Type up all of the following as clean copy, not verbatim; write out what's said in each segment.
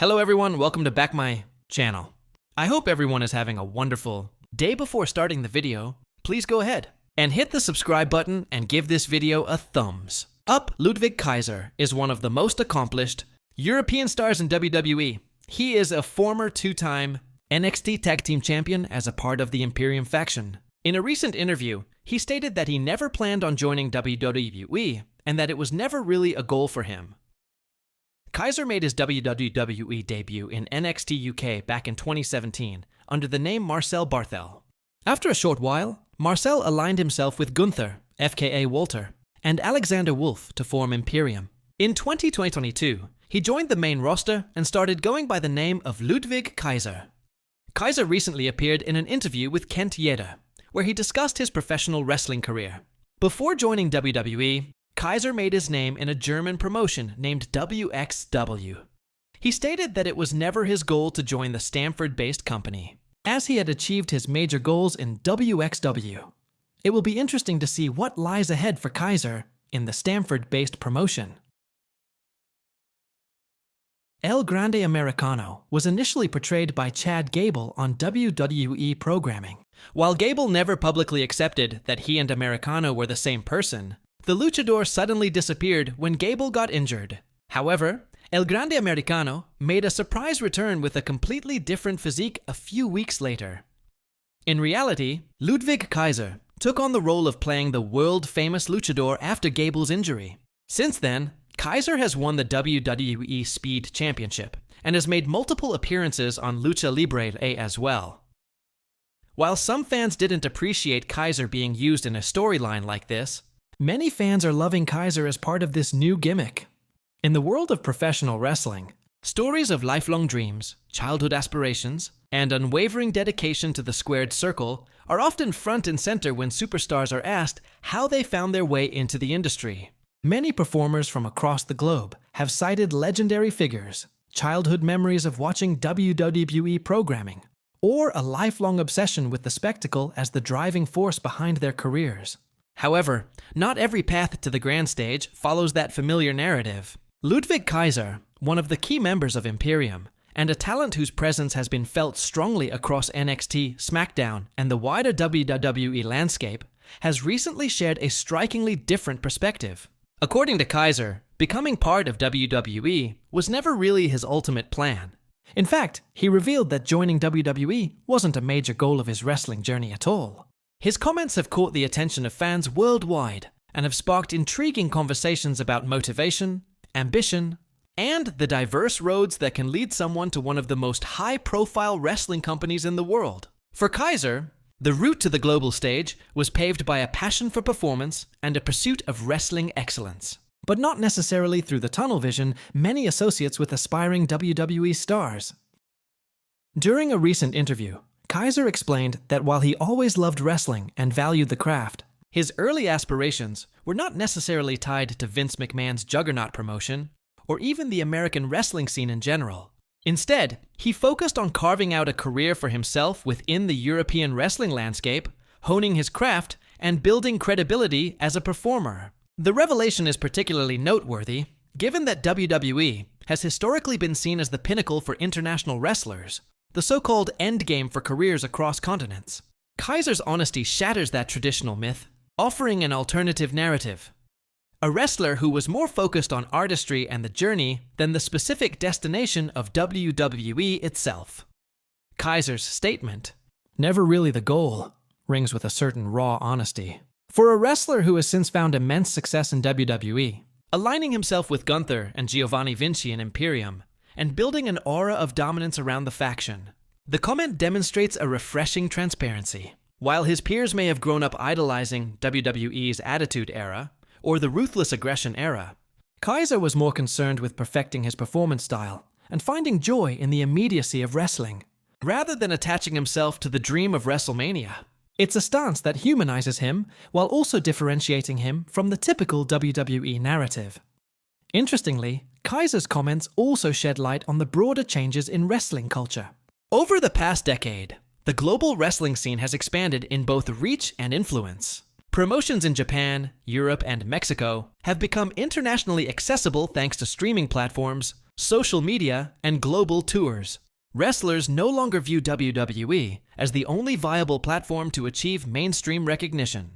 Hello everyone, welcome to back my channel. I hope everyone is having a wonderful day. Before starting the video, please go ahead and hit the subscribe button and give this video a thumbs up. Ludwig Kaiser is one of the most accomplished European stars in WWE. He is a former two-time NXT Tag Team Champion as a part of the Imperium faction. In a recent interview, he stated that he never planned on joining WWE and that it was never really a goal for him. Kaiser made his WWE debut in NXT UK back in 2017 under the name Marcel Barthel. After a short while, Marcel aligned himself with Gunther, FKA Walter, and Alexander Wolf to form Imperium. In 2022, he joined the main roster and started going by the name of Ludwig Kaiser. Kaiser recently appeared in an interview with Kent Yeda, where he discussed his professional wrestling career. Before joining WWE, Kaiser made his name in a German promotion named WXW. He stated that it was never his goal to join the Stamford-based company, as he had achieved his major goals in WXW. It will be interesting to see what lies ahead for Kaiser in the Stamford-based promotion. El Grande Americano was initially portrayed by Chad Gable on WWE programming. While Gable never publicly accepted that he and Americano were the same person, the luchador suddenly disappeared when Gable got injured. However, El Grande Americano made a surprise return with a completely different physique a few weeks later. In reality, Ludwig Kaiser took on the role of playing the world-famous luchador after Gable's injury. Since then, Kaiser has won the WWE Speed Championship and has made multiple appearances on Lucha Libre as well. While some fans didn't appreciate Kaiser being used in a storyline like this, many fans are loving Kaiser as part of this new gimmick. In the world of professional wrestling, stories of lifelong dreams, childhood aspirations, and unwavering dedication to the squared circle are often front and center when superstars are asked how they found their way into the industry. Many performers from across the globe have cited legendary figures, childhood memories of watching WWE programming, or a lifelong obsession with the spectacle as the driving force behind their careers. However, not every path to the grand stage follows that familiar narrative. Ludwig Kaiser, one of the key members of Imperium, and a talent whose presence has been felt strongly across NXT, SmackDown, and the wider WWE landscape, has recently shared a strikingly different perspective. According to Kaiser, becoming part of WWE was never really his ultimate plan. In fact, he revealed that joining WWE wasn't a major goal of his wrestling journey at all. His comments have caught the attention of fans worldwide and have sparked intriguing conversations about motivation, ambition, and the diverse roads that can lead someone to one of the most high-profile wrestling companies in the world. For Kaiser, the route to the global stage was paved by a passion for performance and a pursuit of wrestling excellence, but not necessarily through the tunnel vision many associates with aspiring WWE stars. During a recent interview, Kaiser explained that while he always loved wrestling and valued the craft, his early aspirations were not necessarily tied to Vince McMahon's Juggernaut promotion or even the American wrestling scene in general. Instead, he focused on carving out a career for himself within the European wrestling landscape, honing his craft, and building credibility as a performer. The revelation is particularly noteworthy, given that WWE has historically been seen as the pinnacle for international wrestlers, the so-called endgame for careers across continents. Kaiser's honesty shatters that traditional myth, offering an alternative narrative. A wrestler who was more focused on artistry and the journey than the specific destination of WWE itself. Kaiser's statement, "Never really the goal," rings with a certain raw honesty. For a wrestler who has since found immense success in WWE, aligning himself with Gunther and Giovanni Vinci in Imperium, and building an aura of dominance around the faction, the comment demonstrates a refreshing transparency. While his peers may have grown up idolizing WWE's Attitude Era or the Ruthless Aggression Era, Kaiser was more concerned with perfecting his performance style and finding joy in the immediacy of wrestling, rather than attaching himself to the dream of WrestleMania. It's a stance that humanizes him while also differentiating him from the typical WWE narrative. Interestingly, Kaiser's comments also shed light on the broader changes in wrestling culture. Over the past decade, the global wrestling scene has expanded in both reach and influence. Promotions in Japan, Europe, and Mexico have become internationally accessible thanks to streaming platforms, social media, and global tours. Wrestlers no longer view WWE as the only viable platform to achieve mainstream recognition.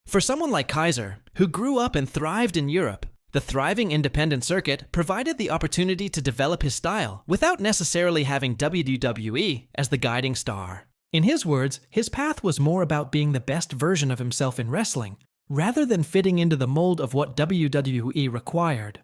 For someone like Kaiser, who grew up and thrived in Europe, the thriving independent circuit provided the opportunity to develop his style without necessarily having WWE as the guiding star. In his words, his path was more about being the best version of himself in wrestling, rather than fitting into the mold of what WWE required.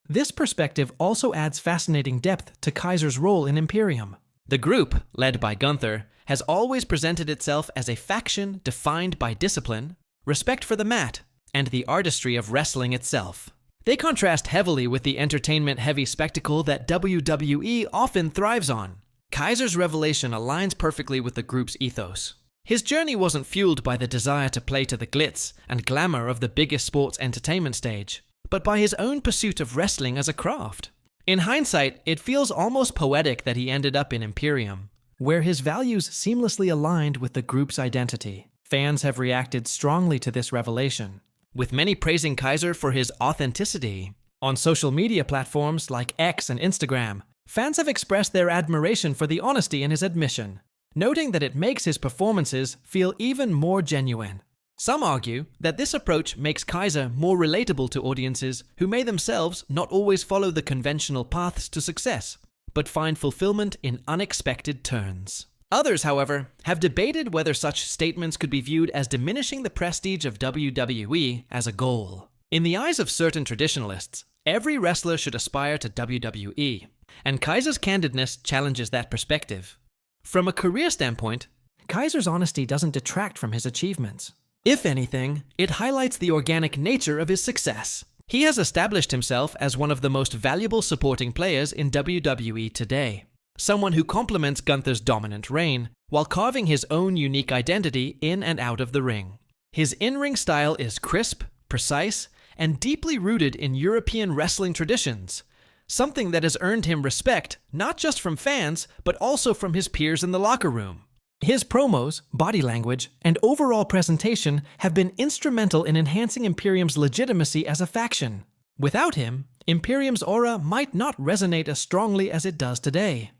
This perspective also adds fascinating depth to Kaiser's role in Imperium. The group, led by Gunther, has always presented itself as a faction defined by discipline, respect for the mat, and the artistry of wrestling itself. They contrast heavily with the entertainment-heavy spectacle that WWE often thrives on. Kaiser's revelation aligns perfectly with the group's ethos. His journey wasn't fueled by the desire to play to the glitz and glamour of the biggest sports entertainment stage, but by his own pursuit of wrestling as a craft. In hindsight, it feels almost poetic that he ended up in Imperium, where his values seamlessly aligned with the group's identity. Fans have reacted strongly to this revelation, with many praising Kaiser for his authenticity. On social media platforms like X and Instagram, fans have expressed their admiration for the honesty in his admission, noting that it makes his performances feel even more genuine. Some argue that this approach makes Kaiser more relatable to audiences who may themselves not always follow the conventional paths to success, but find fulfillment in unexpected turns. Others, however, have debated whether such statements could be viewed as diminishing the prestige of WWE as a goal. In the eyes of certain traditionalists, every wrestler should aspire to WWE, and Kaiser's candidness challenges that perspective. From a career standpoint, Kaiser's honesty doesn't detract from his achievements. If anything, it highlights the organic nature of his success. He has established himself as one of the most valuable supporting players in WWE today, someone who complements Gunther's dominant reign while carving his own unique identity in and out of the ring. His in-ring style is crisp, precise, and deeply rooted in European wrestling traditions, something that has earned him respect not just from fans, but also from his peers in the locker room. His promos, body language, and overall presentation have been instrumental in enhancing Imperium's legitimacy as a faction. Without him, Imperium's aura might not resonate as strongly as it does today.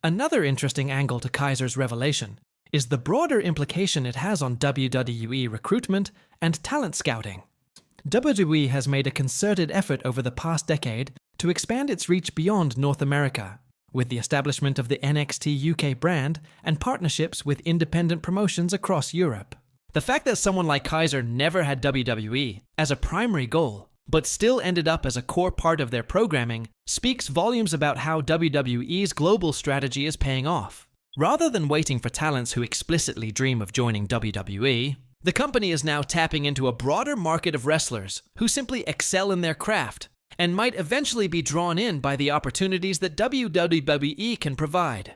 Another interesting angle to Kaiser's revelation is the broader implication it has on WWE recruitment and talent scouting. WWE has made a concerted effort over the past decade to expand its reach beyond North America, with the establishment of the NXT UK brand and partnerships with independent promotions across Europe. The fact that someone like Kaiser never had WWE as a primary goal, but still ended up as a core part of their programming, speaks volumes about how WWE's global strategy is paying off. Rather than waiting for talents who explicitly dream of joining WWE, the company is now tapping into a broader market of wrestlers who simply excel in their craft and might eventually be drawn in by the opportunities that WWE can provide.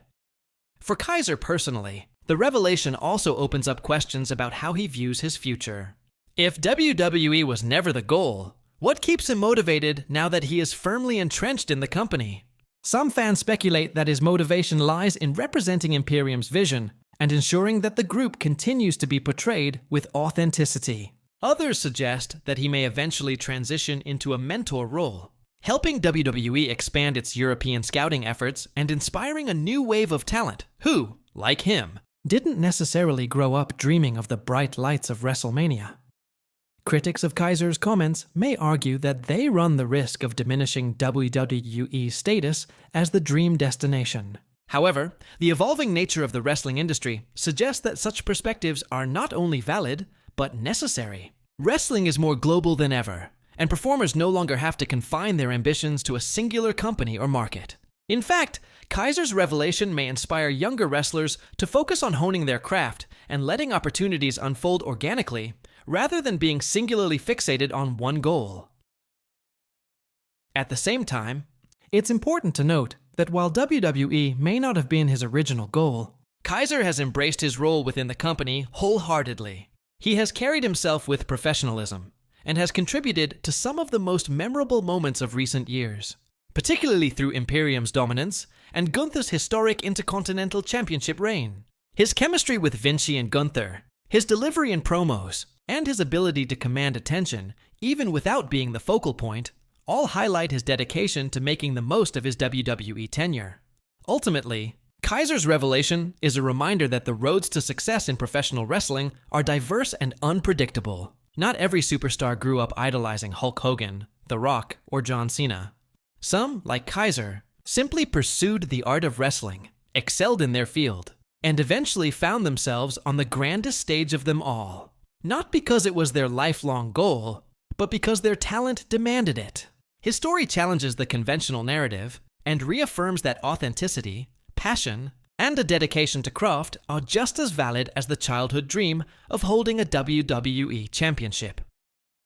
For Kaiser personally, the revelation also opens up questions about how he views his future. If WWE was never the goal, what keeps him motivated now that he is firmly entrenched in the company? Some fans speculate that his motivation lies in representing Imperium's vision and ensuring that the group continues to be portrayed with authenticity. Others suggest that he may eventually transition into a mentor role, helping WWE expand its European scouting efforts and inspiring a new wave of talent who, like him, didn't necessarily grow up dreaming of the bright lights of WrestleMania. Critics of Kaiser's comments may argue that they run the risk of diminishing WWE's status as the dream destination. However, the evolving nature of the wrestling industry suggests that such perspectives are not only valid, but necessary. Wrestling is more global than ever, and performers no longer have to confine their ambitions to a singular company or market. In fact, Kaiser's revelation may inspire younger wrestlers to focus on honing their craft and letting opportunities unfold organically, rather than being singularly fixated on one goal. At the same time, it's important to note that while WWE may not have been his original goal, Kaiser has embraced his role within the company wholeheartedly. He has carried himself with professionalism and has contributed to some of the most memorable moments of recent years, particularly through Imperium's dominance and Gunther's historic Intercontinental Championship reign. His chemistry with Vinci and Gunther, his delivery in promos, and his ability to command attention, even without being the focal point, all highlight his dedication to making the most of his WWE tenure. Ultimately, Kaiser's revelation is a reminder that the roads to success in professional wrestling are diverse and unpredictable. Not every superstar grew up idolizing Hulk Hogan, The Rock, or John Cena. Some, like Kaiser, simply pursued the art of wrestling, excelled in their field, and eventually found themselves on the grandest stage of them all. Not because it was their lifelong goal, but because their talent demanded it. His story challenges the conventional narrative and reaffirms that authenticity, passion, and a dedication to craft are just as valid as the childhood dream of holding a WWE championship.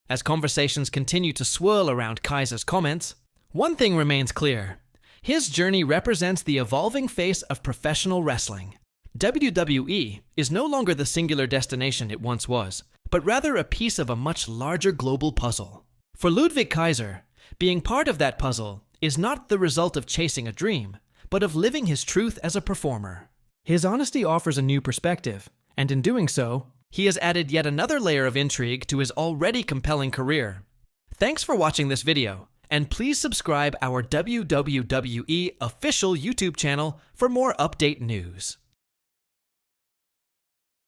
As conversations continue to swirl around Kaiser's comments, one thing remains clear. His journey represents the evolving face of professional wrestling. WWE is no longer the singular destination it once was, but rather a piece of a much larger global puzzle. For Ludwig Kaiser, being part of that puzzle is not the result of chasing a dream, but of living his truth as a performer. His honesty offers a new perspective, and in doing so, he has added yet another layer of intrigue to his already compelling career. Thanks for watching this video, and please subscribe our WWE official YouTube channel for more update news.